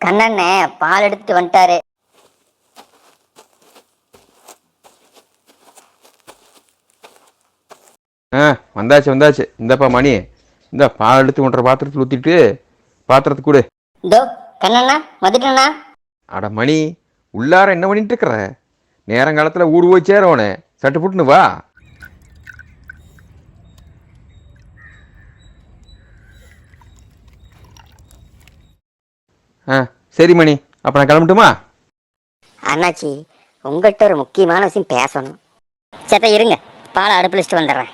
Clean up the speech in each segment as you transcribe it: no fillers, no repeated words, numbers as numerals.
கண்ணண்ணே பால் எடுத்துட்டு வந்துட்டாரு. வந்தாச்சு வந்தாச்சு. இந்தப்பா மணி, இந்த பால் எடுத்து ஒன்றரை பாத்திரத்தில் ஊற்றிட்டு பாத்திரத்துக்கு கொடு. இதோ கண்ணண்ணா வந்துட்டேண்ணா. அட மணி, உள்ளார என்ன பண்ணிட்டு இருக்கிற? நேரங்காலத்தில் ஊடு போய் சேரவனே, சட்டு புட்டுன்னு வா. சரி மணி, அப்போ நான் கிளம்பட்டுமா? அண்ணாச்சி, உங்கள்கிட்ட ஒரு முக்கியமான விஷயம் பேசணும். சேத்த இருங்க, பாலை அடுப்பில் வச்சுட்டு வந்துடுறேன்.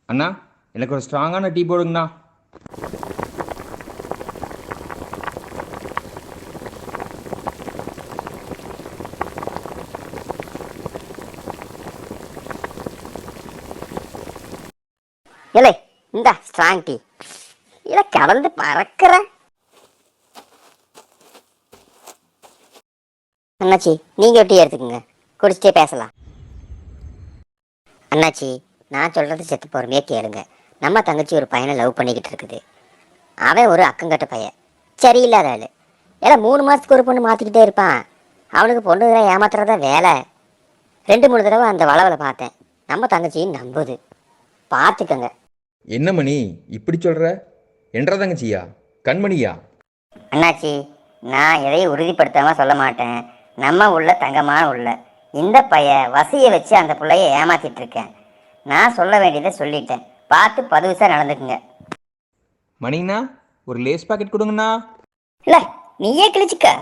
அண்ணா, எனக்கு ஒரு ஸ்ட்ராங்கான டீ போடுங்கண்ணா. இல்லை, இந்த ஸ்ட்ராங் டீ இதை கலந்து பறக்கிறேன். அண்ணாச்சி, நீங்க டீ எடுத்துக்கோங்க, குடிச்சிட்டே பேசலாம். அண்ணாச்சி, நான் சொல்றது செத்து பொறுமையா கேளுங்க. நம்ம தங்கச்சி ஒரு பையனை லவ் பண்ணிக்கிட்டு இருக்குது. அவன் ஒரு அக்கங்கட்ட பையன், சரியில்லாத ஆளு. ஏன்னா 3 மாசத்துக்கு ஒரு பொண்ணு மாத்திக்கிட்டே இருப்பான். அவனுக்கு பொண்ணு ஏமாத்துறதா வேலை. 2-3 தடவை அந்த வளவலை பார்த்தேன். நம்ம தங்கச்சியும் நம்புது, பார்த்துக்கங்க. என்ன மணி இப்படி சொல்ற? என்றா தங்கச்சியா? கண்மணியா? அண்ணாச்சி, நான் எதையும் உறுதிப்படுத்தாம சொல்ல மாட்டேன். நம்ம உள்ள தங்கமான உள்ள இந்த பைய வசியை வச்சு அந்த பிள்ளைய ஏமாத்திட்டு இருக்கேன். நான் சொல்ல வேண்டியதை சொல்லிட்டேன், பார்த்து 10 நடந்துக்குங்க. மணிண்ணா, ஒரு லேஸ் பாக்கெட் கொடுங்கண்ணா. இல்ல, நீயே கிழிச்சுக்க.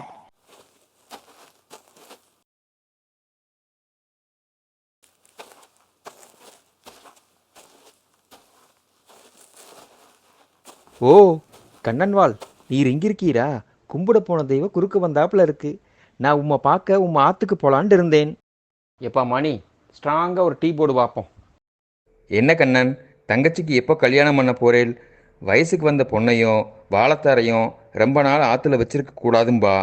ஓ கண்ணன்வாள், நீர் எங்க இருக்கீரா? கும்பிட போன தெய்வம் குறுக்க வந்தாப்புல இருக்கு. நான் உம்மை பார்க்க உம்மை ஆத்துக்கு போலான்னு இருந்தேன். எப்பா மணி, ஸ்ட்ராங்காக ஒரு டீ போடு பார்ப்போம். என்ன கண்ணன், தங்கச்சிக்கு எப்போ கல்யாணம் பண்ண போறேன்? வயசுக்கு வந்த பொண்ணையும் வாழத்தாரையும் ரொம்ப நாள் ஆற்றுல வச்சிருக்க கூடாதும்பா.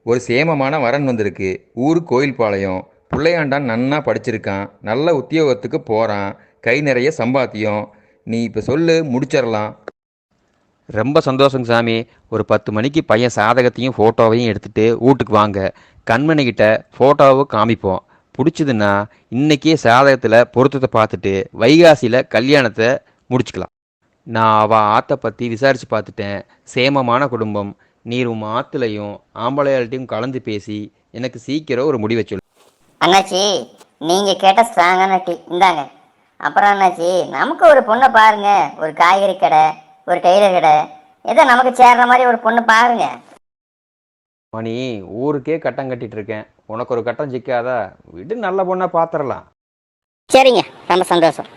ஒரு சேமமான வரன் வந்திருக்கு. ஊர் கோயில்பாளையம். பிள்ளையாண்டான் நன்னா படிச்சிருக்கான், நல்ல உத்தியோகத்துக்கு போகிறான், கை நிறைய சம்பாத்தியம். நீ இப்போ சொல்லு, முடிச்சிடலாம். ரொம்ப சந்தோஷங்க சாமி. ஒரு 10 மணிக்கு பையன் சாதகத்தையும் ஃபோட்டோவையும் எடுத்துகிட்டு வீட்டுக்கு வாங்க. கண்மணிக்கிட்ட ஃபோட்டோவை காமிப்போம். பிடிச்சதுன்னா இன்றைக்கே சாதகத்தில் பொருத்தத்தை பார்த்துட்டு வைகாசியில் கல்யாணத்தை முடிச்சுக்கலாம். நான் அவள் ஆற்றை பற்றி விசாரித்து பார்த்துட்டேன். சேமமான குடும்பம். நீர் உன் ஆற்றுலையும் ஆம்பளையாள்கிட்டையும் கலந்து பேசி எனக்கு சீக்கிரம் ஒரு முடிவை சொல்லு. அண்ணாச்சி, நீங்க கேட்ட ஸ்ட்ராங்கான டீ இந்தாங்க. அப்புறம் அண்ணாச்சி, நமக்கு ஒரு பொண்ணை பாருங்க. ஒரு காய்கறி கடை, ஒரு டெய்லர் கடை, ஏதோ நமக்கு சேர்ற மாதிரி ஒரு பொண்ணு பாருங்க. மணி, ஊருக்கே கட்டம் கட்டிட்டு இருக்கேன், உனக்கு ஒரு கட்டம் சிக்காதா? விடு, நல்ல பொண்ணாக பார்த்துடலாம். சரிங்க, ரொம்ப சந்தோஷம்.